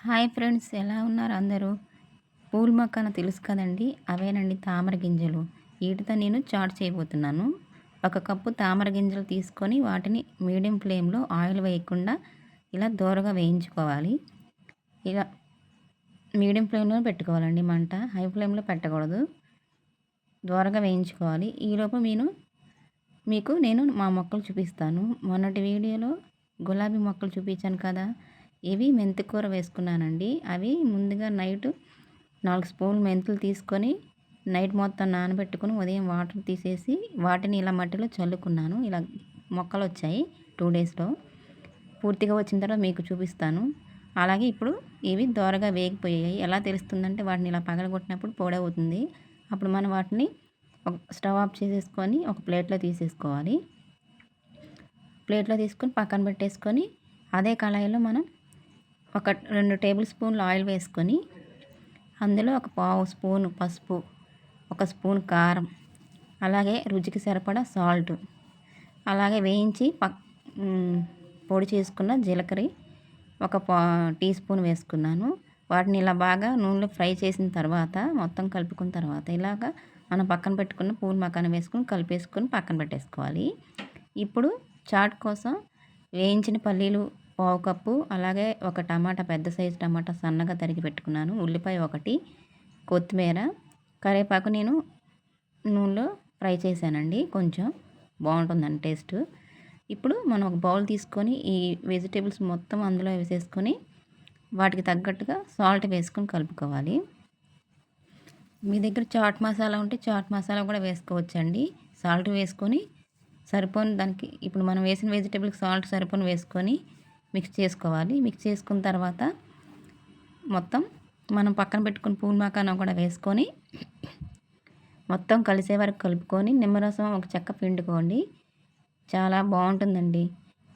Hi friends, ఎలా ఉన్నారు అందరూ? పూల్ మక్కన తెలుసు కదండి, అవేనండి తామర గింజలు. వీటితో నేను చాట్ చేయబోతున్నాను. ఒక కప్పు తామర గింజలు తీసుకొని వాటిని మీడియం ఫ్లేమ్లో ఆయిల్ వేయకుండా ఇలా దోరగా వేయించుకోవాలి. ఇలా మీడియం ఫ్లేమ్లో పెట్టుకోవాలండి మంట, హై ఫ్లేమ్లో పెట్టకూడదు. దోరగా వేయించుకోవాలి. ఈలోపు నేను మా మొక్కలు చూపిస్తాను. మొన్నటి వీడియోలో గులాబీ మొక్కలు చూపించాను కదా, ఇవి మెంతికూర వేసుకున్నానండి. అవి ముందుగా నైట్ 4 స్పూన్లు మెంతులు తీసుకొని నైట్ మొత్తం నానబెట్టుకుని ఉదయం వాటర్ తీసేసి వాటిని ఇలా మట్టిలో చల్లుకున్నాను. ఇలా మొక్కలు వచ్చాయి 2 డేస్లో. పూర్తిగా వచ్చిన తర్వాత మీకు చూపిస్తాను. అలాగే ఇప్పుడు ఇవి దోరగా వేగిపోయాయి. ఎలా తెలుస్తుందంటే వాటిని ఇలా పగలగొట్టినప్పుడు పొడవుతుంది. అప్పుడు మనం వాటిని స్టవ్ ఆఫ్ చేసేసుకొని ఒక ప్లేట్లో తీసేసుకోవాలి. ప్లేట్లో తీసుకొని పక్కన పెట్టేసుకొని అదే కళాయిలో మనం ఒక 2 టేబుల్ స్పూన్లు ఆయిల్ వేసుకొని అందులో ఒక పావు స్పూను పసుపు, ఒక స్పూన్ కారం, అలాగే రుచికి సరిపడా సాల్ట్, అలాగే వేయించి పొడి చేసుకున్న జీలకర్ర ఒక టీ స్పూన్ వేసుకున్నాను. వాటిని ఇలా బాగా నూనెలో ఫ్రై చేసిన తర్వాత మొత్తం కలుపుకున్న తర్వాత ఇలాగా మనం పక్కన పెట్టుకున్న పూల్ మకాన వేసుకొని కలిపేసుకొని పక్కన పెట్టేసుకోవాలి. ఇప్పుడు చాట్ కోసం వేయించిన పల్లీలు పావు కప్పు, అలాగే ఒక టమాటా, పెద్ద సైజు టమాటా సన్నగా తరిగి పెట్టుకున్నాను, ఉల్లిపాయ ఒకటి, కొత్తిమీర, కరివేపాకు నేను నూనెలో ఫ్రై చేశానండి. కొంచెం బాగుంటుందండి టేస్ట్. ఇప్పుడు మనం ఒక బౌల్ తీసుకొని ఈ వెజిటేబుల్స్ మొత్తం అందులో వేసేసుకొని వాటికి తగ్గట్టుగా సాల్ట్ వేసుకొని కలుపుకోవాలి. మీ దగ్గర చాట్ మసాలా ఉంటే చాట్ మసాలా కూడా వేసుకోవచ్చండి. సాల్ట్ వేసుకొని సరిపోని దానికి ఇప్పుడు మనం వేసిన వెజిటేబుల్కి సాల్ట్ సరిపోని వేసుకొని మిక్స్ చేసుకోవాలి. మిక్స్ చేసుకున్న తర్వాత మొత్తం మనం పక్కన పెట్టుకుని పూల్ మకానా కూడా వేసుకొని మొత్తం కలిసే వరకు కలుపుకొని నిమ్మరసం ఒక చెక్క పిండుకోండి. చాలా బాగుంటుందండి.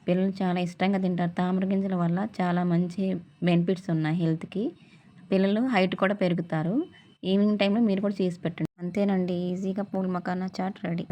పిల్లలు చాలా ఇష్టంగా తింటారు. తామర గింజల వల్ల చాలా మంచి బెనిఫిట్స్ ఉన్నాయి హెల్త్కి. పిల్లలు హైట్ కూడా పెరుగుతారు. ఈవినింగ్ టైంలో మీరు కూడా చేసి పెట్టండి. అంతేనండి, ఈజీగా పూల్ మకానా చాట్ రెడీ.